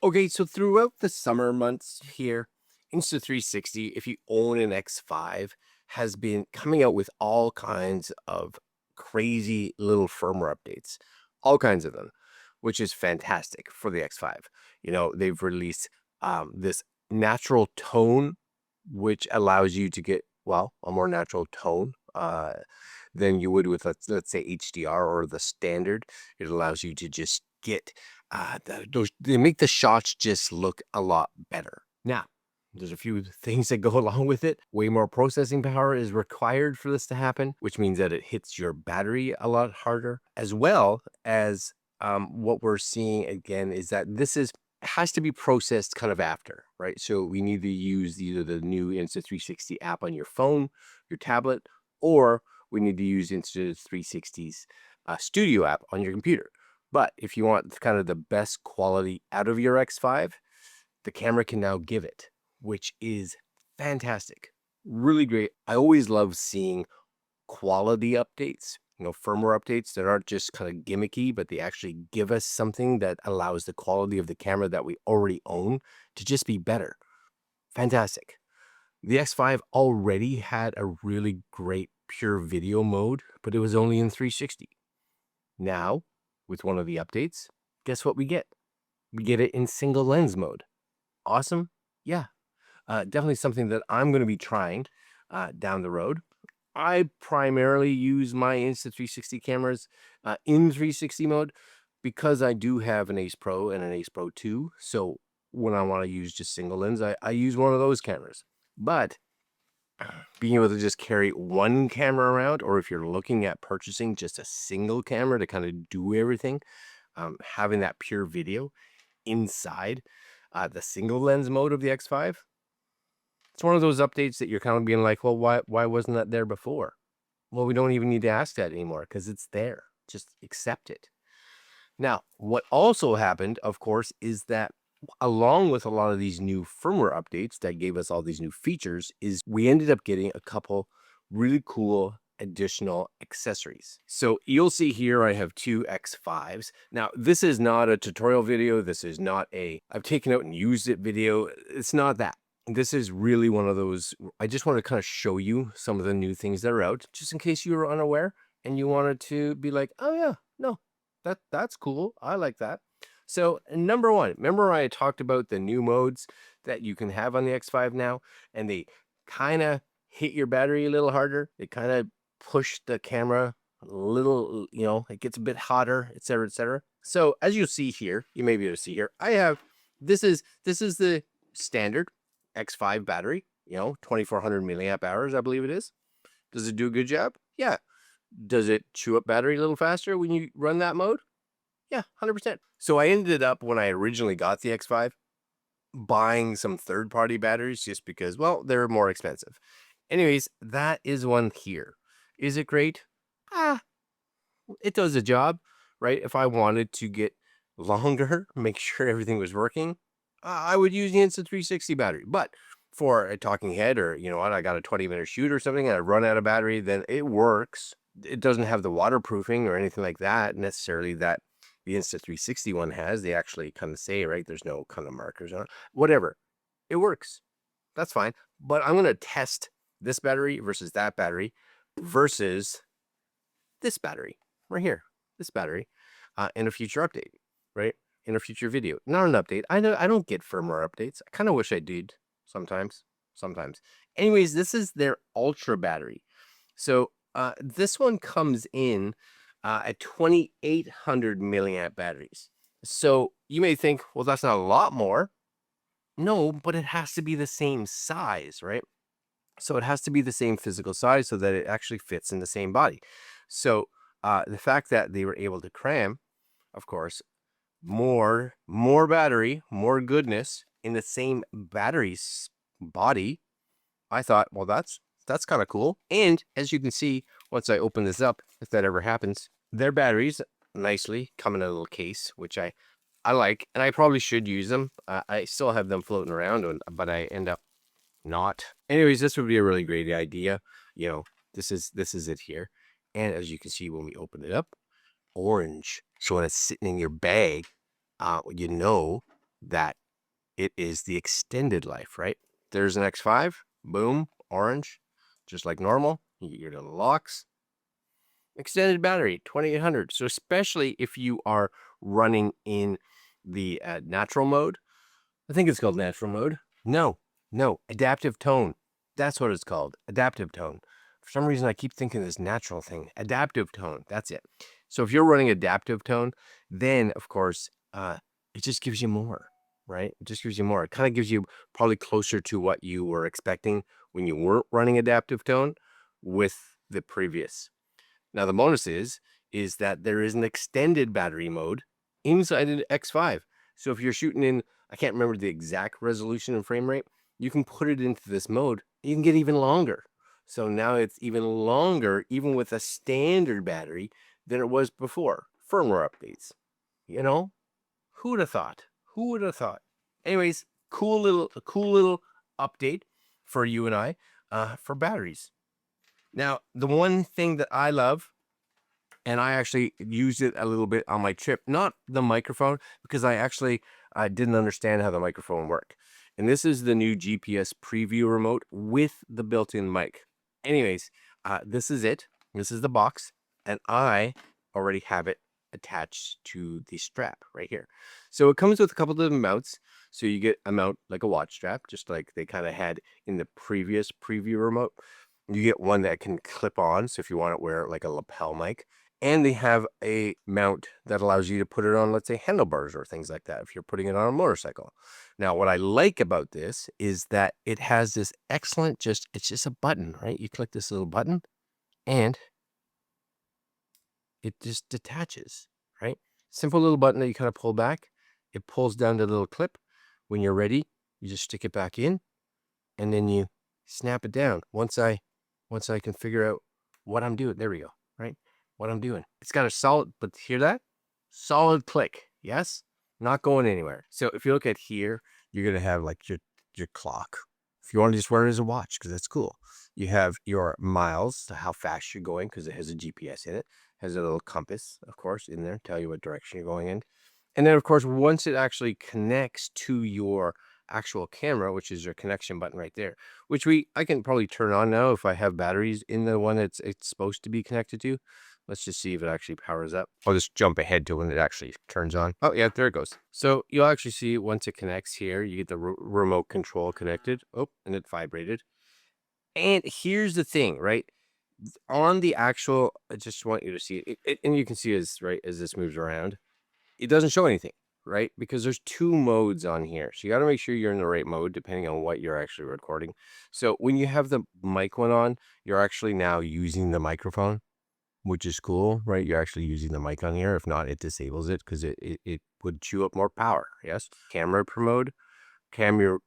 Okay, so throughout the summer months here, Insta360, if you own an X5, has been coming out with all kinds of crazy little firmware updates, all kinds of them, which is fantastic for the X5. They've released this natural tone, which allows you to get, well, a more natural tone than you would with, let's say, HDR or the standard. It allows you to just get they make the shots just look a lot better. Now, there's a few things that go along with it. Way more processing power is required for this to happen, which means that it hits your battery a lot harder, as well as what we're seeing again is that this is has to be processed kind of after, right? So we need to use either the new Insta360 app on your phone, your tablet, or we need to use Insta360's Studio app on your computer. But if you want kind of the best quality out of your X5, the camera can now give it, which is fantastic. Really great. I always love seeing quality updates, firmware updates that aren't just kind of gimmicky, but they actually give us something that allows the quality of the camera that we already own to just be better. Fantastic. The X5 already had a really great pure video mode, but it was only in 360. Now, with one of the updates, guess what we get? We get it in single lens mode. Awesome. Yeah, definitely something that I'm going to be trying down the road. I primarily use my Insta360 cameras in 360 mode because I do have an Ace Pro and an Ace Pro 2. So when I want to use just single lens, I use one of those cameras. But being able to just carry one camera around, or if you're looking at purchasing just a single camera to kind of do everything, having that pure video inside the single lens mode of the X5, it's one of those updates that you're kind of being like, well, why wasn't that there before? Well, we don't even need to ask that anymore because it's there. Just accept it. Now, what also happened, of course, is that along with a lot of these new firmware updates that gave us all these new features, is we ended up getting a couple really cool additional accessories. So you'll see here I have two X5s. Now, this is not a tutorial video. This is not a I've taken out and used it video. It's not that. This is really one of those, I just want to kind of show you some of the new things that are out, just in case you were unaware and you wanted to be like, oh yeah, no, that's cool. I like that. So number one, remember I talked about the new modes that you can have on the X5 now, and they kind of hit your battery a little harder. They kind of push the camera a little, it gets a bit hotter, etc., etc. So as you see here, you may be able to see here, I have this is the standard X5 battery, 2400 milliamp hours, I believe it is. Does it do a good job? Yeah. Does it chew up battery a little faster when you run that mode? Yeah, 100%. So I ended up, when I originally got the X5, buying some third-party batteries just because, well, they're more expensive. Anyways, that is one here. Is it great? Ah, it does a job, right? If I wanted to get longer, make sure everything was working, I would use the Insta360 battery. But for a talking head, or what, I got a 20-minute shoot or something and I run out of battery, then it works. It doesn't have the waterproofing or anything like that necessarily that the Insta360 one has. They actually kind of say, right, there's no kind of markers on it. Whatever. It works. That's fine. But I'm going to test this battery versus that battery versus this battery right here, this battery, in a future update, right? In a future video. Not an update. I don't get firmware updates. I kind of wish I did sometimes. Sometimes. Anyways, this is their ultra battery. So this one comes in at 2800 milliamp batteries. So you may think, well, that's not a lot more. No, but it has to be the same size, right? So it has to be the same physical size so that it actually fits in the same body. So the fact that they were able to cram, of course, more battery, more goodness in the same battery's body, I thought, well, that's kind of cool. And as you can see, once I open this up, if that ever happens, their batteries nicely come in a little case, which I like, and I probably should use them. I still have them floating around, but I end up not. Anyways, this would be a really great idea. This is it here. And as you can see, when we open it up, orange. So when it's sitting in your bag, you know that it is the extended life, right? There's an X5, boom, orange, just like normal. You get your little locks. Extended battery, 2800. So especially if you are running in the natural mode, I think it's called natural mode. No, adaptive tone. That's what it's called, adaptive tone. For some reason, I keep thinking this natural thing, adaptive tone. That's it. So if you're running adaptive tone, then of course, it just gives you more, right? It just gives you more. It kind of gives you probably closer to what you were expecting when you weren't running adaptive tone with the previous. Now the bonus is that there is an extended battery mode inside an X5. So if you're shooting in, I can't remember the exact resolution and frame rate, you can put it into this mode. You can get even longer. So now it's even longer, even with a standard battery, than it was before. Firmware updates. You know, who would have thought? Who would have thought? Anyways, cool little update for you and I for batteries. Now, the one thing that I love, and I actually used it a little bit on my trip, not the microphone, because I didn't understand how the microphone worked. And this is the new GPS preview remote with the built-in mic. Anyways, this is it. This is the box, and I already have it attached to the strap right here. So it comes with a couple of different mounts. So you get a mount like a watch strap, just like they kind of had in the previous preview remote. You get one that can clip on, so if you want to wear like a lapel mic. And they have a mount that allows you to put it on, let's say, handlebars or things like that if you're putting it on a motorcycle. Now, what I like about this is that it has this excellent, it's just a button, right? You click this little button and it just detaches, right? Simple little button that you kind of pull back. It pulls down the little clip. When you're ready, you just stick it back in and then you snap it down. Once I can figure out what I'm doing, there we go, right? What I'm doing. It's got a solid, but hear that? Solid click. Yes? Not going anywhere. So if you look at here, you're going to have like your clock. If you want to just wear it as a watch, because that's cool. You have your miles, how fast you're going, because it has a GPS in it. Has a little compass, of course, in there, tell you what direction you're going in. And then, of course, once it actually connects to your actual camera, which is your connection button right there, which I can probably turn on now if I have batteries in the one it's supposed to be connected to. Let's just see if it actually powers up. I'll just jump ahead to when it actually turns on. Oh yeah, there it goes. So you'll actually see once it connects here, you get the remote control connected. Oh, and it vibrated. And here's the thing, right? On the actual, I just want you to see it, and you can see as this moves around, it doesn't show anything, right? Because there's two modes on here. So you got to make sure you're in the right mode depending on what you're actually recording. So when you have the mic one on, you're actually now using the microphone, which is cool, right? You're actually using the mic on here. If not, it disables it because it would chew up more power. Yes. Camera mode, camera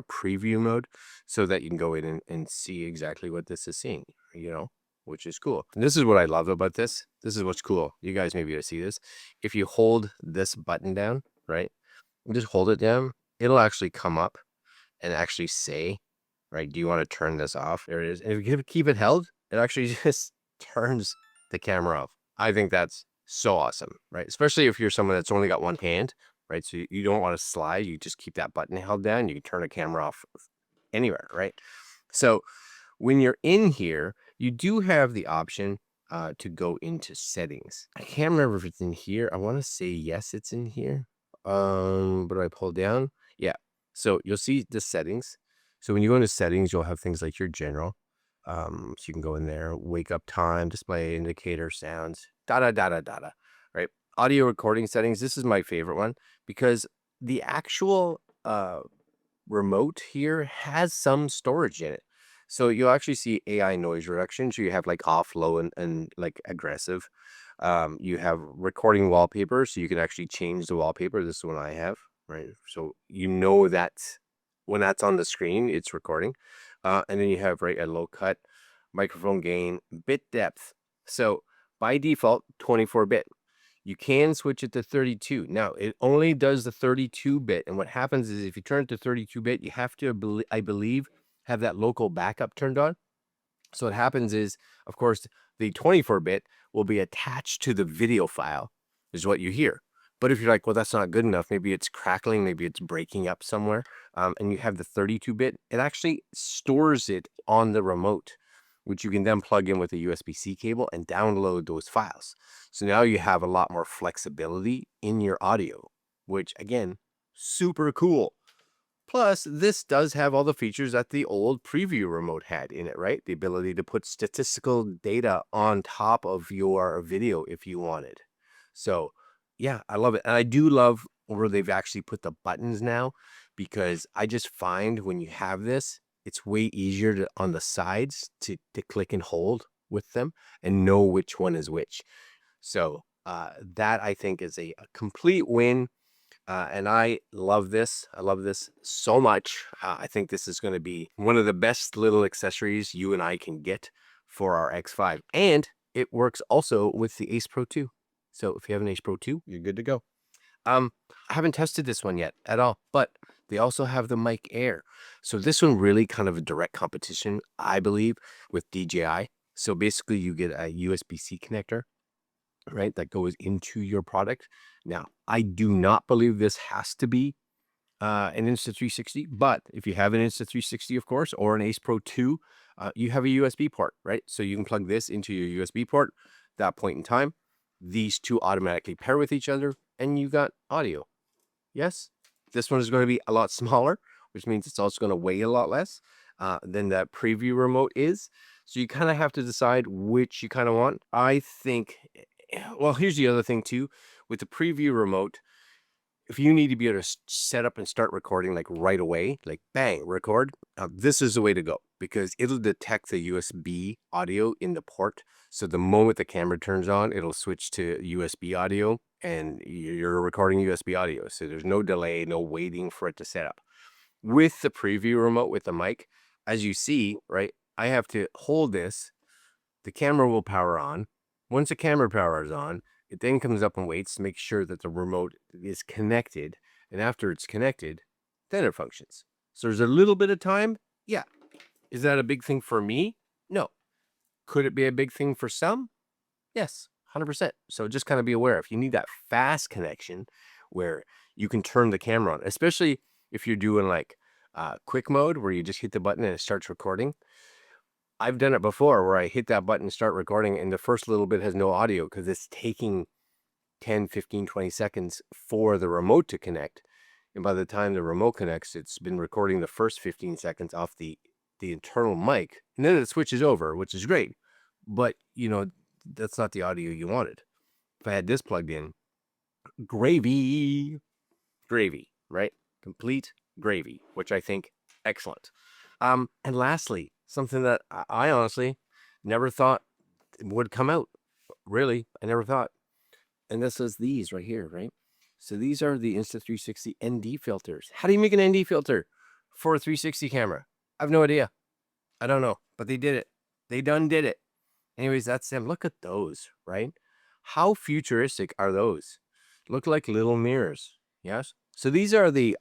preview mode, so that you can go in and see exactly what this is seeing, which is cool. And this is what I love about this. This is what's cool. You guys may be able to see this. If you hold this button down, right? Just hold it down. It'll actually come up and actually say, right, do you want to turn this off? There it is. And if you keep it held, it actually just turns the camera off. I think that's so awesome, right? Especially if you're someone that's only got one hand, right? So you don't want to slide. You just keep that button held down. You can turn the camera off anywhere, right? So when you're in here, you do have the option to go into settings. I can't remember if it's in here. I want to say yes, it's in here. But I pull down. Yeah. So you'll see the settings. So when you go into settings, you'll have things like your general. So you can go in there, wake up time, display indicator, sounds, right? Audio recording settings. This is my favorite one because the actual remote here has some storage in it. So you'll actually see AI noise reduction. So you have like off, low, and like aggressive. You have recording wallpaper, so you can actually change the wallpaper. This is one I have, right? So that when that's on the screen, it's recording. And then you have a low cut, microphone gain, bit depth. So by default, 24-bit. You can switch it to 32. Now, it only does the 32-bit. And what happens is if you turn it to 32-bit, you have to, I believe, have that local backup turned on. So what happens is, of course, the 24-bit will be attached to the video file, is what you hear. But if you're like, well, that's not good enough, maybe it's crackling, maybe it's breaking up somewhere, and you have the 32-bit, it actually stores it on the remote, which you can then plug in with a USB-C cable and download those files. So now you have a lot more flexibility in your audio, which again, super cool. Plus, this does have all the features that the old preview remote had in it, right? The ability to put statistical data on top of your video if you wanted. So, yeah, I love it. And I do love where they've actually put the buttons now, because I just find when you have this, it's way easier on the sides to click and hold with them and know which one is which. So, that I think is a complete win. And I love this. I love this so much. I think this is going to be one of the best little accessories you and I can get for our X5. And it works also with the Ace Pro 2. So if you have an Ace Pro 2, you're good to go. I haven't tested this one yet at all, but they also have the Mic Air. So this one really kind of a direct competition, I believe, with DJI. So basically you get a USB-C connector, right, that goes into your product. Now, I do not believe this has to be an Insta360, but if you have an Insta360, of course, or an Ace Pro 2, you have a USB port, right? So you can plug this into your USB port. That point in time, these two automatically pair with each other, and you got audio. Yes, this one is going to be a lot smaller, which means it's also going to weigh a lot less than that preview remote is. So you kind of have to decide which you kind of want. I think, well, here's the other thing too. With the preview remote, if you need to be able to set up and start recording like right away, like bang, record, this is the way to go, because it'll detect the USB audio in the port. So the moment the camera turns on, it'll switch to USB audio and you're recording USB audio. So there's no delay, no waiting for it to set up. With the preview remote with the mic, as you see, right, I have to hold this, the camera will power on. Once the camera powers on, it then comes up and waits to make sure that the remote is connected. And after it's connected, then it functions. So there's a little bit of time. Yeah. Is that a big thing for me? No. Could it be a big thing for some? Yes, 100%. So just kind of be aware, if you need that fast connection where you can turn the camera on, especially if you're doing like quick mode where you just hit the button and it starts recording. I've done it before where I hit that button, start recording, and the first little bit has no audio because it's taking 10, 15, 20 seconds for the remote to connect. And by the time the remote connects, it's been recording the first 15 seconds off the internal mic. And then it switches over, which is great. But, you know, that's not the audio you wanted. If I had this plugged in, gravy, right? Complete gravy, which I think excellent. And lastly, something that I honestly never thought would come out. Really, I never thought. And this is these right here, right? So these are the Insta360 ND filters. How do you make an ND filter for a 360 camera? I have no idea. I don't know, but they did it. They done did it. Anyways, that's them. Look at those, right? How futuristic are those? Look like little mirrors. Yes. So these are the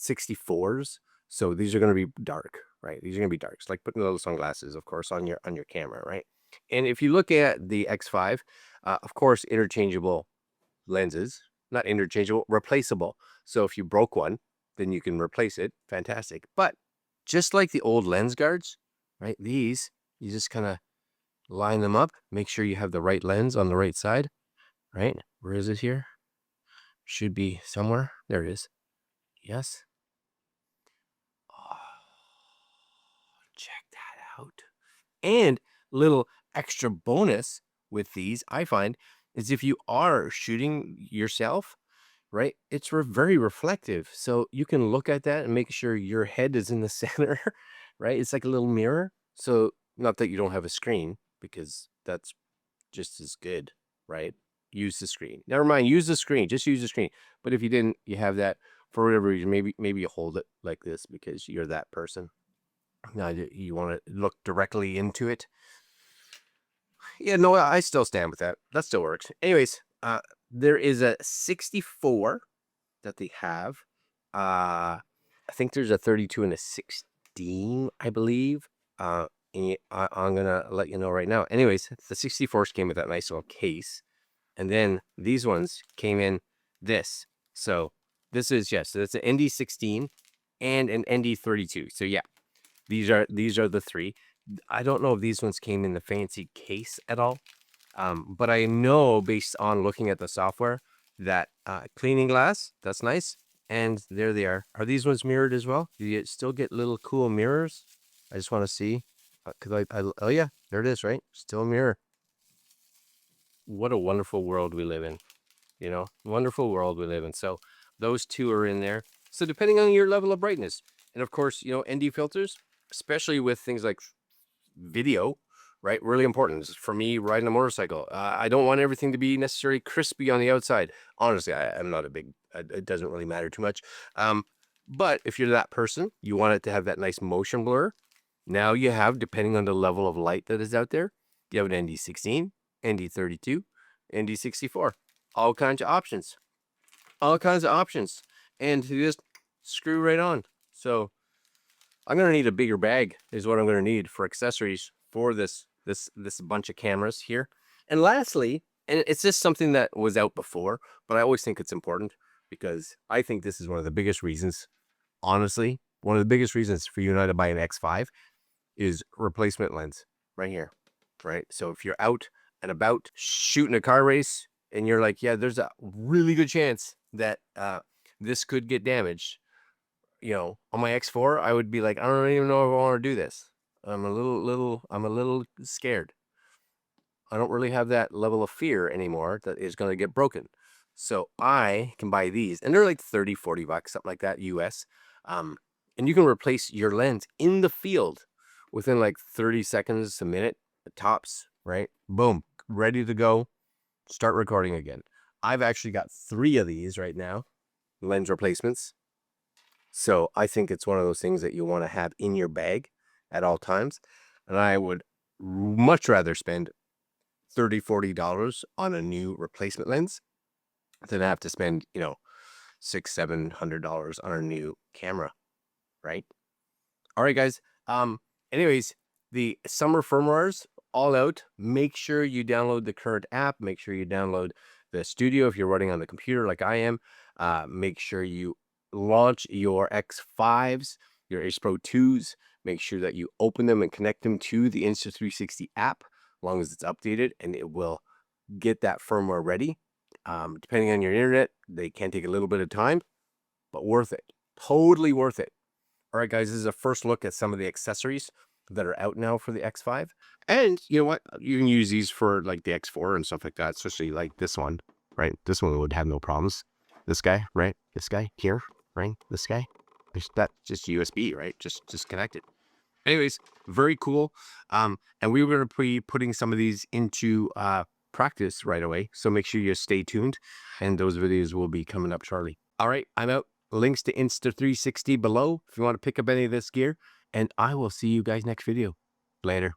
64s. So these are going to be dark, right? These are going to be dark. It's like putting little sunglasses, of course, on your camera, right? And if you look at the X5, of course, interchangeable lenses, not interchangeable, replaceable. So if you broke one, then you can replace it. Fantastic. But just like the old lens guards, right? These, you just kind of line them up, make sure you have the right lens on the right side, right? Where is it here? Should be somewhere. There it is. Yes. Oh, check that out. And little extra bonus with these, I find, is if you are shooting yourself, right? It's very reflective. So you can look at that and make sure your head is in the center, right? It's like a little mirror. So not that you don't have a screen, because that's just as good, right? Use the screen. Never mind, use the screen. Just use the screen. But if you didn't, you have that for whatever reason. Maybe you hold it like this because you're that person. Now you want to look directly into it. Yeah, no, I still stand with that. That still works. Anyways, there is a 64 that they have. I think there's a 32 and a 16, I believe. And I'm gonna let you know right now. Anyways, the 64s came with that nice little case. And then these ones came in this. So this is, yes, so that's an ND16 and an ND32. So yeah, these are the three. I don't know if these ones came in the fancy case at all. But I know based on looking at the software that cleaning glass, that's nice. And there they are. Are these ones mirrored as well? Do you still get little cool mirrors? I just want to see. Oh yeah, there it is, right? Still a mirror. What a wonderful world we live in. Wonderful world we live in. So those two are in there. So depending on your level of brightness, and of course, ND filters, especially with things like video, right? Really important for me riding a motorcycle. I don't want everything to be necessarily crispy on the outside. Honestly, I'm not a big, it doesn't really matter too much. But if you're that person, you want it to have that nice motion blur. Now you have, depending on the level of light that is out there, you have an ND16, ND32, ND64, all kinds of options, and you just screw right on. So I'm gonna need a bigger bag is what I'm gonna need for accessories for this bunch of cameras here. And lastly, and it's just something that was out before, but I always think it's important because I think this is one of the biggest reasons, honestly, one of the biggest reasons for you and I to buy an X5 is replacement lens right here, right? So if you're out and about shooting a car race and you're like, yeah, there's a really good chance that this could get damaged. On my X4, I would be like, I don't even know if I want to do this. I'm a little scared. I don't really have that level of fear anymore that is going to get broken. So I can buy these, and they're like 30, 40 bucks, something like that, US. And you can replace your lens in the field within like 30 seconds, a minute, tops, right? Boom, ready to go. Start recording again. I've actually got 3 of these right now, lens replacements. So I think it's one of those things that you want to have in your bag at all times. And I would much rather spend $30, $40 on a new replacement lens than have to spend, $600, $700 on a new camera, right? All right, guys. Anyways, the summer firmwares all out. Make sure you download the current app. Make sure you download the studio if you're running on the computer like I am. Make sure you launch your X5s, your Ace Pro 2s. Make sure that you open them and connect them to the Insta360 app, as long as it's updated, and it will get that firmware ready. Depending on your internet, they can take a little bit of time, but worth it. Totally worth it. All right, guys, this is a first look at some of the accessories that are out now for the X5. And you know what? You can use these for like the X4 and stuff like that, especially like this one, right? This one would have no problems. This guy, right? This guy here, right? This guy. That's just USB, right? Just connect it. Anyways, very cool. And we were going to be putting some of these into practice right away. So make sure you stay tuned, and those videos will be coming up shortly. All right, I'm out. Links to Insta360 below if you want to pick up any of this gear. And I will see you guys next video. Later.